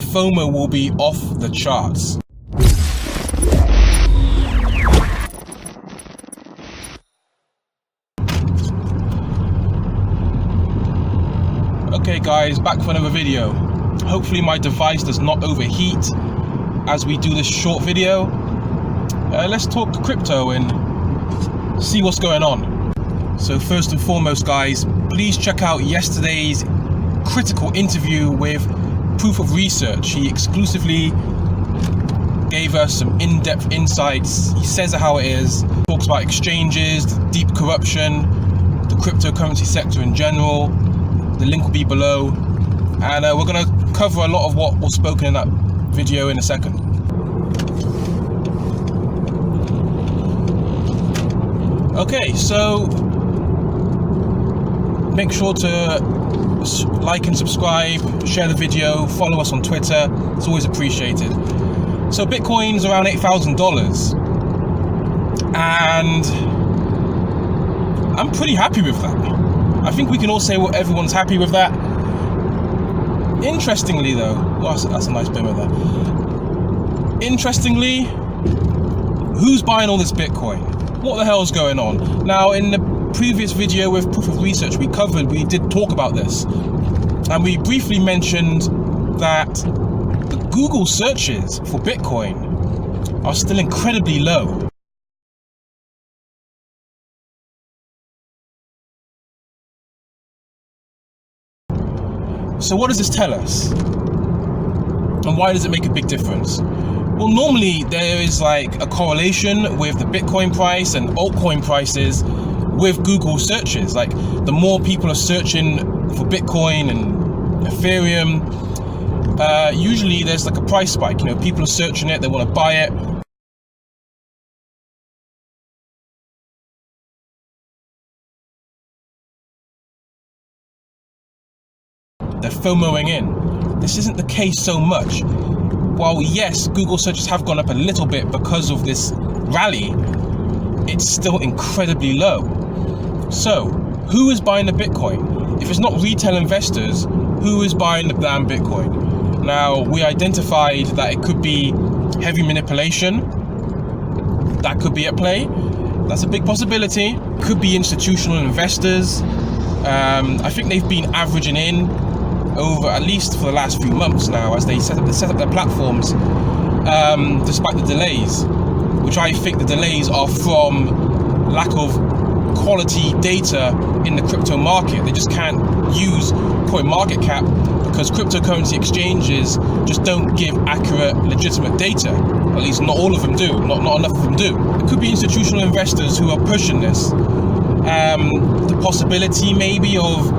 FOMO will be off the charts. Okay guys, back for another video. Hopefully my device does not overheat as we do this short video. Let's talk crypto and see what's going on. So first and foremost guys, please check out yesterday's critical interview with Proof of Research. He exclusively gave us some in-depth insights. He says it how it is, talks about exchanges, deep corruption, the cryptocurrency sector in general. The link will be below, and we're going to cover a lot of what was spoken in that video in a second. Okay, so make sure to like and subscribe, share the video, follow us on Twitter. It's always appreciated. So Bitcoin's around $8,000, and I'm pretty happy with that. I think we can all say what everyone's happy with that. Interestingly though, that's a nice bimmer there. Interestingly, who's buying all this Bitcoin? What the hell's going on? Now, in the previous video with Proof of Research we did talk about this. And we briefly mentioned that the Google searches for Bitcoin are still incredibly low. So what does this tell us? And why does it make a big difference? Well, normally there is like a correlation with the Bitcoin price and altcoin prices with Google searches. Like the more people are searching for Bitcoin and Ethereum, usually there's like a price spike. You know, people are searching it, they want to buy it. They're FOMOing in. This isn't the case so much. While yes, Google searches have gone up a little bit because of this rally, it's still incredibly low. So, who is buying the Bitcoin? If it's not retail investors, who is buying the damn Bitcoin? Now, we identified that it could be heavy manipulation. That could be at play. That's a big possibility. Could be institutional investors. I think they've been averaging in over at least for the last few months now as they set up their platforms, despite the delays, which I think the delays are from lack of quality data in the crypto market. They just can't use CoinMarketCap because cryptocurrency exchanges just don't give accurate, legitimate data. At least not all of them do, not enough of them do. It could be institutional investors who are pushing this. The possibility maybe of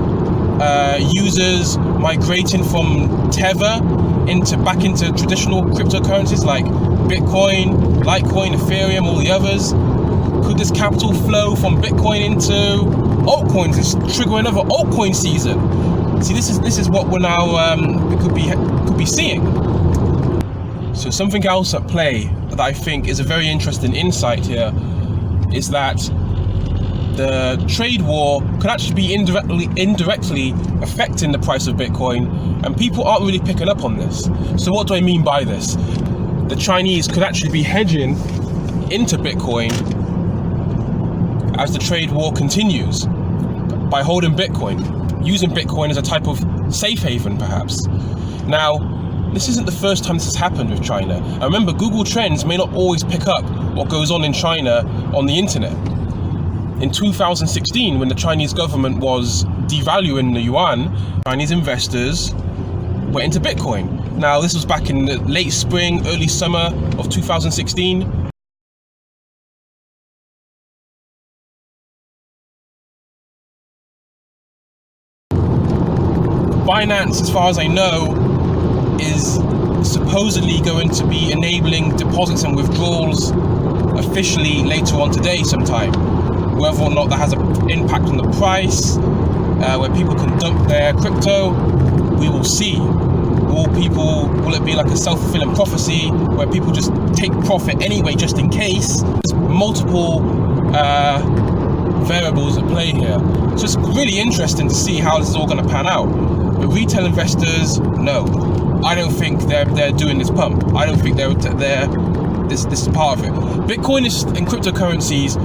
users migrating from Tether back into traditional cryptocurrencies like Bitcoin, Litecoin, Ethereum, all the others. Could this capital flow from Bitcoin into altcoins and trigger another altcoin season? See, this is what we're now we could be seeing. So something else at play that I think is a very interesting insight here is that the trade war could actually be indirectly affecting the price of Bitcoin, and people aren't really picking up on this. So what do I mean by this? The Chinese could actually be hedging into Bitcoin as the trade war continues by holding Bitcoin, using Bitcoin as a type of safe haven perhaps. Now, this isn't the first time this has happened with China. And remember, Google Trends may not always pick up what goes on in China on the internet. In 2016, when the Chinese government was devaluing the yuan, Chinese investors went into Bitcoin. Now, this was back in the late spring, early summer of 2016. Binance, as far as I know, is supposedly going to be enabling deposits and withdrawals officially later on today sometime. Whether or not that has an impact on the price, where people can dump their crypto, we will see. Will it be like a self-fulfilling prophecy where people just take profit anyway just in case? There's multiple variables at play here. So it's really interesting to see how this is all going to pan out. But retail investors, no. I don't think they're doing this pump. I don't think they're this is part of it. Bitcoin is and cryptocurrencies.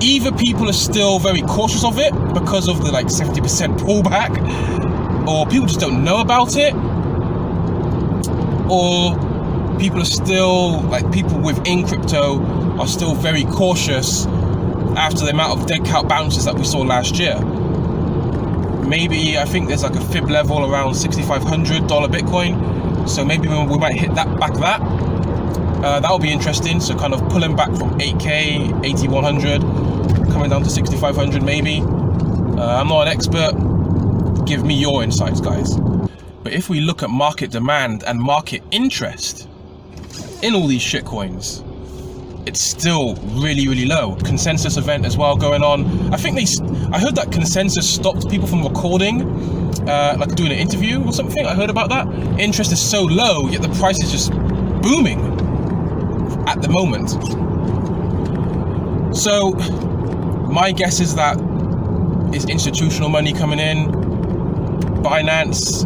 Either people are still very cautious of it because of the like 70% pullback, or people just don't know about it, or people are still like people within crypto are still very cautious after the amount of dead cat bounces that we saw last year. Maybe I think there's like a fib level around $6,500 Bitcoin, so maybe we might hit that back. That'll be interesting. So kind of pulling back from 8K, 8,100, coming down to 6,500 maybe. I'm not an expert. Give me your insights, guys. But if we look at market demand and market interest in all these shitcoins, it's still really, really low. Consensus event as well going on. I heard that Consensus stopped people from recording, like doing an interview or something. I heard about that. Interest is so low, yet the price is just booming at the moment. So my guess is that it's institutional money coming in. Binance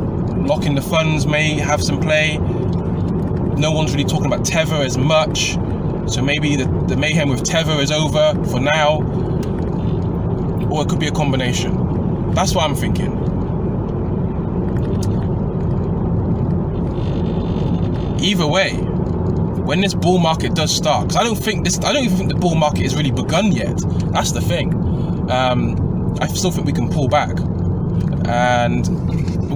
locking the funds may have some play. No one's really talking about Tether as much. So maybe the mayhem with Tether is over for now, or it could be a combination. That's what I'm thinking. Either way, when this bull market does start, because I don't even think the bull market has really begun yet. That's the thing. I still think we can pull back, and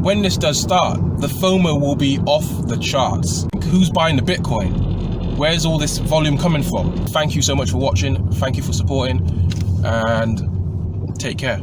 when this does start, the FOMO will be off the charts. Who's buying the Bitcoin? Where's all this volume coming from? Thank you so much for watching. Thank you for supporting, and take care.